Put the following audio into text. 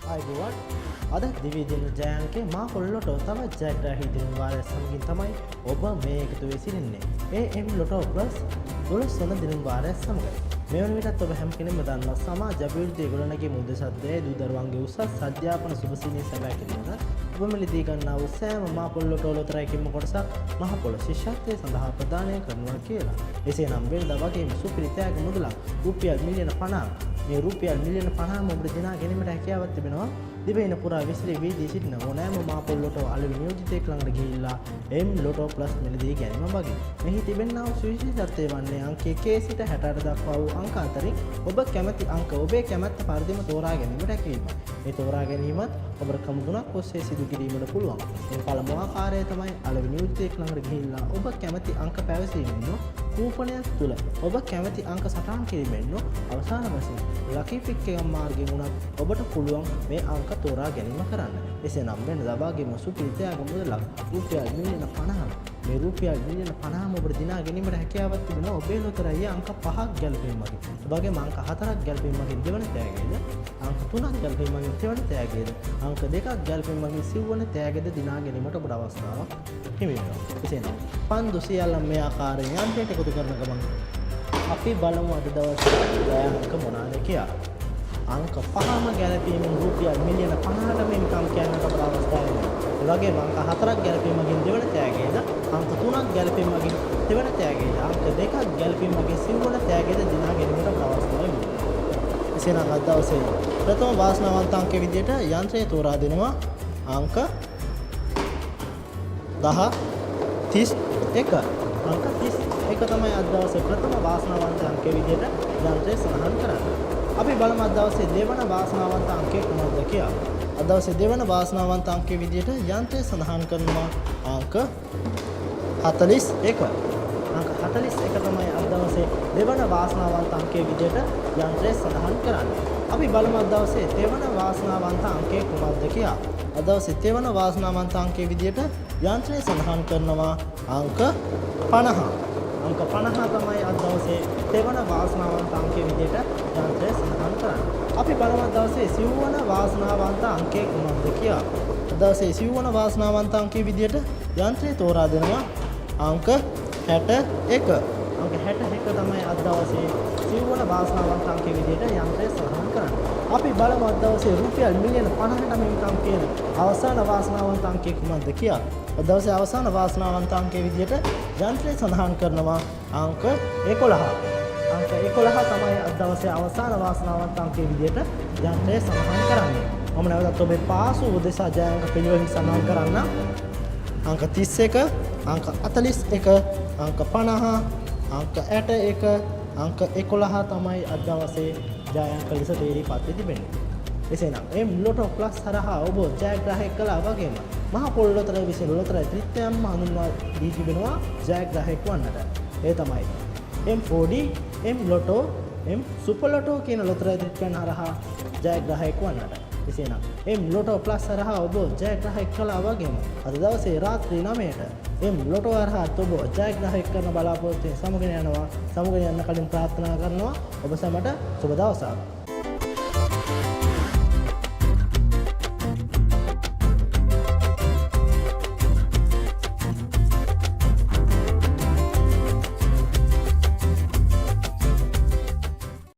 අයිබෝවන් අද දිවිදින ජයන්ගේ මා පොල්ලොට තම ජයග්‍රහී දින වාරය සමගින් තමයි ඔබ මේ එකතු වෙ සිටින්නේ. AM ලොටෝ ප්ලස් 12 වන දින වාරය සමගයි. මේ වන විටත් ඔබ හැම කෙනෙක්ම දන්නවා සමාජ අභිවෘද්ධිය ගොඩනැගී මුදසද්දේ දූ දරුවන්ගේ උසස් අධ්‍යාපන සුබසිනිය සැබෑ කිරීමට ඔබ මිලදී ගන්නා වූ සෑම මා පොල්ලොටෝ ලොතරැයකින්ම කොටසක් මහ පොළ ශිෂ්‍යත්වයේ සඳහා ප්‍රදානය කරනවා කියලා. එසේනම් වෙනදා වගේම සුපිරි ත්‍යාග මුදලක් රුපියල් මිලියන 50 මේ රුපියල් මිලියන 50ම ඔබට දිනා ගැනීමට හැකියාවක් තිබෙනවා. දිවයින පුරා විසිරී වීදී සිටින ඕනෑම මා පොල්ලොටෝ අලෙවි නියෝජිතයෙක් ළඟට ගිහිල්ලා M ලොටෝ ප්ලස් මිලදී ගැනීම වගේ. මෙහි තිබෙනා වූ සුවිශේෂත්වය වන්නේ අංකයේ K සිට 68 දක්වා වූ අංක අතරින් ඔබ කැමති අංක ඔබේ කැමැත්ත පරිදිම තෝරා ගැනීමට හැකියි. මේ තෝරා ගැනීමත් ඔබට ක්‍රම තුනක් ඔස්සේ සිදු කිරීමට පුළුවන්. මේ පළමු ආකාරය තමයි අලෙවි නියෝජිතයෙක් ළඟට ගිහිල්ලා ඔබ කැමති අංක පැවසීමෙන් කූපනයක් තුල ඔබ කැමති අංක සටහන් කිරීමෙන් අවසාන වශයෙන් ලකී පික් එකක් මාර්ගයෙන් උනත් ඔබට පුළුවන් මේ අංක තෝරා ගැනීම කරන්න. එසේනම් වෙනදා වගේම සුපිරි ත්‍යාග මුදලක් රුපියල් මිලියන 50 මේ රුපියල් මිලියන 50ම ඔබට දිනා ගැනීමට හැකියාවක් තිබෙනවා ඔබේ ලොතරැය අංක 5ක් ගැලපීම මගින්. ඒ වගේම අංක 4ක් ගැලපීම මගින් දෙවන තෑගයද අංක 3ක් ගැලපීම මගින් තෙවන තෑගයද අංක 2ක් ගැලපීම මගින් සිව්වන තෑගයද දිනා ගැනීමට ඔබට අවස්ථාවක් හිමි වෙනවා. එසේනම් පන්දු සියල්ල මේ ආකාරයෙන් යන්ත්‍රයට එකතු කරන ගමන් අපි බලමු අද දවසේ අංක මොනවාද කියලා. අංක 5ම ගැලපීමෙන් රුපියල් මිලියන 50කට මේ ඉන්කම් කියන්නට අපට අවස්ථාවක් ලැබෙනවා. ඒ වගේම අංක 4ක් ගැලපීම මගින් දෙවන තෑගයද අංක 3ක් ගැලපීම මගින් දෙවන තෑගයද අංක 2ක් ගැලපීම මගින් සිව්වන තෑගයද දිනා ගැනීමට අපට අවස්ථාවක් ලැබෙනවා. එසේනම් අද දවසේ ප්‍රථම වාසනාවන්ත අංකයේ විදිහට යන්ත්‍රය තෝරා දෙනවා අංක 31 අංක 31 තමයි අද දවසේ ප්‍රථම වාසනාවන්ත අංකයේ විදිහට යන්ත්‍රය සඳහන් කරන්නේ. අපි බලමු අද දවසේ දෙවන වාසනාවන්ත අංකය කොහොමද කියලා. අද දවසේ දෙවන වාසනාවන්ත අංකයේ විදිහට යන්ත්‍රය සඳහන් කරනවා අංක 41. අංක 41 තමයි අද දවසේ දෙවන වාසනාවන්ත අංකයේ විදිහට යන්ත්‍රය සඳහන් කරන්නේ. අපි බලමු අද දවසේ දෙවන වාසනාවන්ත අංකය කොහොමද කියලා. අද දවසේ දෙවන වාසනාවන්ත අංකයේ විදිහට යන්ත්‍රය සඳහන් කරනවා අංක 50. අංක 50 තමයි අද දවසේ දෙවන වාසනාවන්ත අංකයේ විදිහට යන්ත්‍රය සඳහන් කරන්නේ. අපි බලමු අද දවසේ සිව්වන වාසනාවන්ත අංකය කොහොමද කියලා. අද දවසේ සිව්වන වාසනාවන්ත අංකයේ විදිහට යන්ත්‍රය තෝරා දෙනවා අංක 61. අංක 61 තමයි අද දවසේ සිව්වන වාසනාවන්ත අංකයේ විදිහට යන්ත්‍රය සඳහන් කරන්නේ. අපි බලමු අද දවසේ රුපියල් මිලියන 50කට මේ ඉන්කම් කියන අවසාන වාසනාවන්ත අංකය කොහොමද කියලා. අද දවසේ අවසාන වාසනාවන්ත අංකයේ විදිහට යන්ත්‍රය සඳහන් කරනවා අංක 11. අංක 11 තමයි අද දවසේ අවසාන වාසනාවන්ත අංකයේ විදිහට යන්ත්‍රය සඳහන් කරන්නේ. මම නැවතත් ඔබේ පාසු උදෙසා ජය අංක පිළිවෙලින් සඳහන් කරන්න. අංක 31, අංක 41, අංක 50, අංක 61, අංක 11 තමයි අද දවසේ ජය අංක ලෙස තේරීපත් වී තිබෙන්නේ. එසේනම් M ලොටෝ ප්ලස් හරහා ඔබ ජයග්‍රාහක කළා වගේම මහ පොළොව ලොතරැය විසින් ලොතරැය ත්‍රිත්වයන්ම හඳුන්වා දී තිබෙනවා ජයග්‍රාහක වන්නට. ඒ තමයි M4D, M ලොටෝ, M සුපර් ලොටෝ කියන ලොතරැය ත්‍රිත්වයන් හරහා ජයග්‍රාහක වන්නට. එසේනම් M ලොටෝ ප්ලස් හරහා ඔබ ජයග්‍රාහක කළා වගේම අද දවසේ රාත්‍රී 9ට M ලොටෝ හරහා ඔබ ජයග්‍රාහක කරන බලාපොරොත්තුවෙන් සමගන යන්න කලින් ප්‍රාර්ථනා කරනවා ඔබ සැමට සුබ දවසක්.